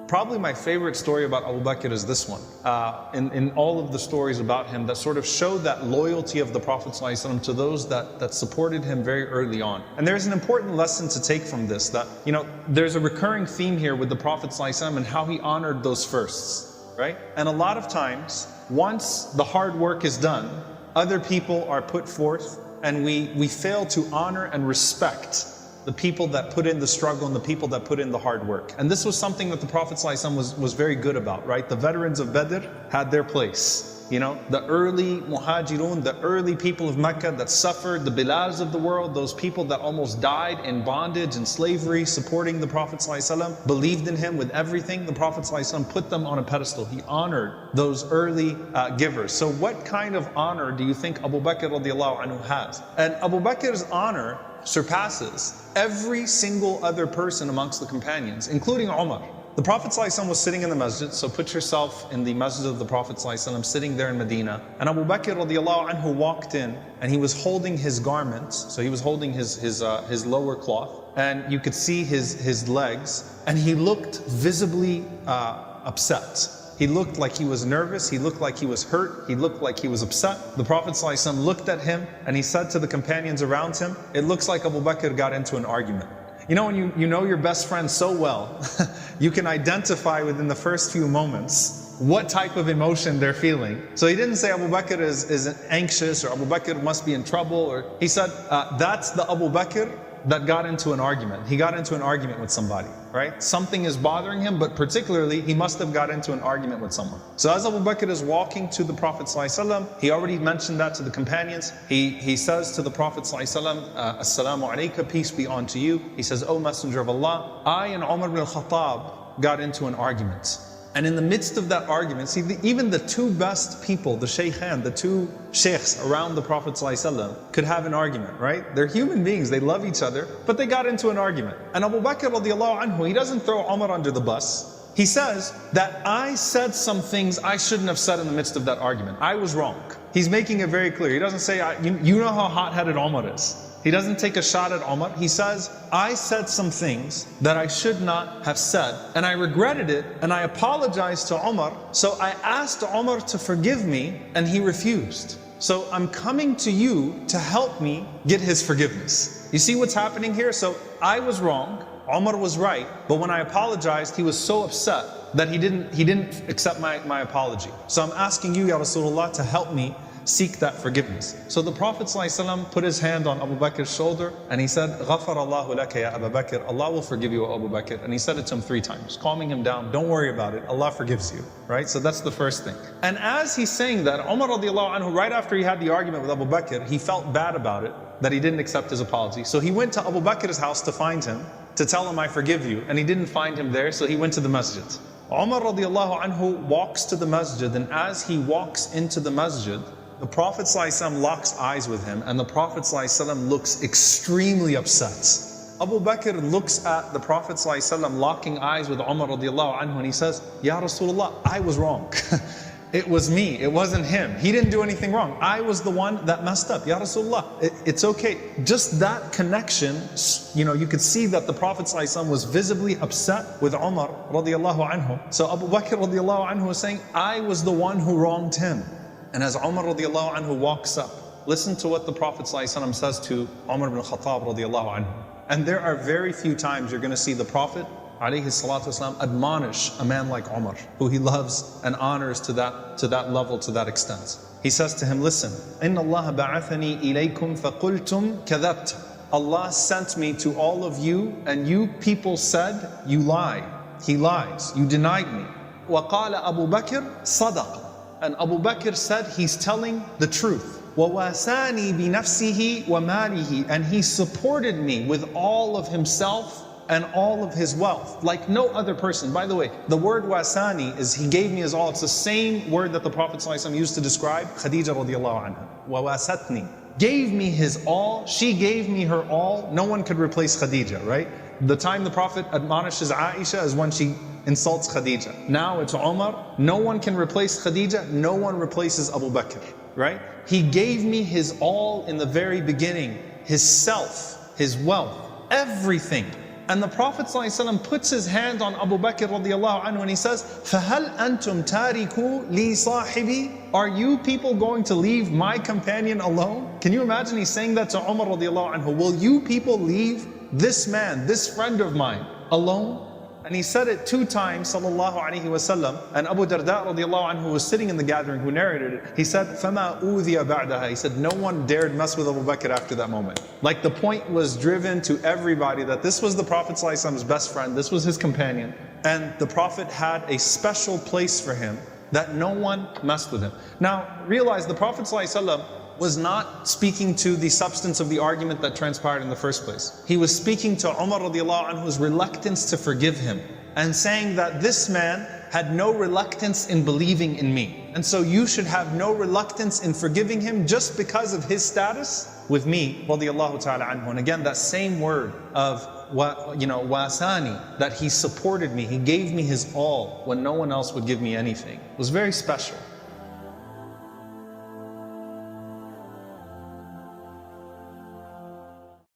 Probably my favorite story about Abu Bakr is this one. In all of the stories about him that sort of showed that loyalty of the Prophet ﷺ to those that supported him very early on. And there's an important lesson to take from this, that, you know, there's a recurring theme here with the Prophet ﷺ and how he honored those firsts, right? And a lot of times, once the hard work is done, other people are put forth, and we fail to honor and respect the people that put in the struggle and the people that put in the hard work. And this was something that the Prophet ﷺ was very good about, right? The veterans of Badr had their place. You know, the early muhajirun, the early people of Mecca that suffered, the Bilals of the world, those people that almost died in bondage and slavery, supporting the Prophet ﷺ, believed in him with everything. The Prophet ﷺ put them on a pedestal. He honored those early givers. So what kind of honor do you think Abu Bakr radiallahu anhu has? And Abu Bakr's honor surpasses every single other person amongst the companions, including Umar. The Prophet ﷺ was sitting in the masjid, so put yourself in the masjid of the Prophet ﷺ, sitting there in Medina. And Abu Bakr radiallahu anhu walked in, and he was holding his garments, so he was holding his lower cloth, and you could see his legs, and he looked visibly upset. He looked like he was nervous, he looked like he was hurt, he looked like he was upset. The Prophet ﷺ looked at him and he said to the companions around him, it looks like Abu Bakr got into an argument. You know, when you know your best friend so well, you can identify within the first few moments what type of emotion they're feeling. So he didn't say Abu Bakr is anxious, or Abu Bakr must be in trouble, or he said, that's the Abu Bakr that got into an argument. He got into an argument with somebody, right? Something is bothering him, but particularly he must have got into an argument with someone. So as Abu Bakr is walking to the Prophet ﷺ, he already mentioned that to the companions. He says to the Prophet ﷺ, Assalamu alayka, peace be unto you. He says, O Messenger of Allah, I and Umar ibn al-Khattab got into an argument. And in the midst of that argument, see, even the two best people, the shaykhan, the two sheikhs around the Prophet ﷺ could have an argument, right? They're human beings, they love each other, but they got into an argument. And Abu Bakr radiallahu anhu, he doesn't throw Umar under the bus. He says that I said some things I shouldn't have said in the midst of that argument. I was wrong. He's making it very clear. He doesn't say, you know how hot-headed Umar is. He doesn't take a shot at Umar. He says, I said some things that I should not have said, and I regretted it, and I apologized to Umar. So I asked Umar to forgive me, and he refused. So I'm coming to you to help me get his forgiveness. You see what's happening here? So I was wrong, Umar was right, but when I apologized, he was so upset that he didn't accept my apology. So I'm asking you, Ya Rasulullah, to help me seek that forgiveness. So the Prophet ﷺ put his hand on Abu Bakr's shoulder and he said, غَفَرَ اللَّهُ لَكَ يَا أَبَا بَكْر, Allah will forgive you, Abu Bakr. And he said it to him 3 times, calming him down, don't worry about it, Allah forgives you, right? So that's the first thing. And as he's saying that, Umar radiallahu anhu, right after he had the argument with Abu Bakr, he felt bad about it, that he didn't accept his apology. So he went to Abu Bakr's house to find him, to tell him, I forgive you. And he didn't find him there, so he went to the masjid. Umar radiallahu anhu walks to the masjid, and as he walks into the masjid, the Prophet ﷺ locks eyes with him, and the Prophet ﷺ looks extremely upset. Abu Bakr looks at the Prophet ﷺ locking eyes with Umar radiallahu anhu, and he says, Ya Rasulullah, I was wrong. It was me, it wasn't him. He didn't do anything wrong. I was the one that messed up. Ya Rasulullah, it's okay. Just that connection, you know, you could see that the Prophet ﷺ was visibly upset with Umar radiallahu anhu. So Abu Bakr radiallahu anhu was saying, I was the one who wronged him. And as Umar radiallahu anhu walks up, listen to what the Prophet ﷺ says to Umar ibn Khattab radiallahu anhu. And there are very few times you're going to see the Prophet alayhi salatu wasalam admonish a man like Umar, who he loves and honors to that level, to that extent. He says to him, listen, إِنَّ اللَّهَ بَعَثَنِي إِلَيْكُمْ فَقُلْتُمْ كَذَبْتَ. Allah sent me to all of you, and you people said, you lie. He lies. You denied me. وَقَالَ أَبُو بَكْرٍ صَدَقَ. And Abu Bakr said, he's telling the truth. وَوَاسَانِي بِنَفْسِهِ وَمَالِهِ. And he supported me with all of himself and all of his wealth, like no other person. By the way, the word wasani is he gave me his all. It's the same word that the Prophet ﷺ used to describe Khadija radiallahu anha. وَوَاسَتْنِي. Gave me his all, she gave me her all. No one could replace Khadija, right? The time the Prophet admonishes Aisha is when she insults Khadija. Now it's Umar. No one can replace Khadija. No one replaces Abu Bakr, right? He gave me his all in the very beginning. His self, his wealth, everything. And the Prophet ﷺ puts his hand on Abu Bakr radiallahu anhu and he says, فَهَلْ أَنْتُمْ تَارِكُوا لِي صَاحِبِي? Are you people going to leave my companion alone? Can you imagine he's saying that to Umar radiallahu anhu? Will you people leave this man, this friend of mine, alone? And he said it 2 times, sallallahu alaihi wasallam. And Abu Darda radiallahu anhu, who was sitting in the gathering, who narrated it, he said, فَمَا أُوذِيَ بَعْدَهَا. He said, no one dared mess with Abu Bakr after that moment. Like the point was driven to everybody that this was the Prophet ﷺ's best friend, this was his companion. And the Prophet had a special place for him that no one messed with him. Now, realize the Prophet ﷺ was not speaking to the substance of the argument that transpired in the first place. He was speaking to Umar radiallahu anhu's reluctance to forgive him and saying that this man had no reluctance in believing in me. And so you should have no reluctance in forgiving him just because of his status with me, radiallahu ta'ala anhu. And again, that same word of wasani, that he supported me, he gave me his all when no one else would give me anything, was very special.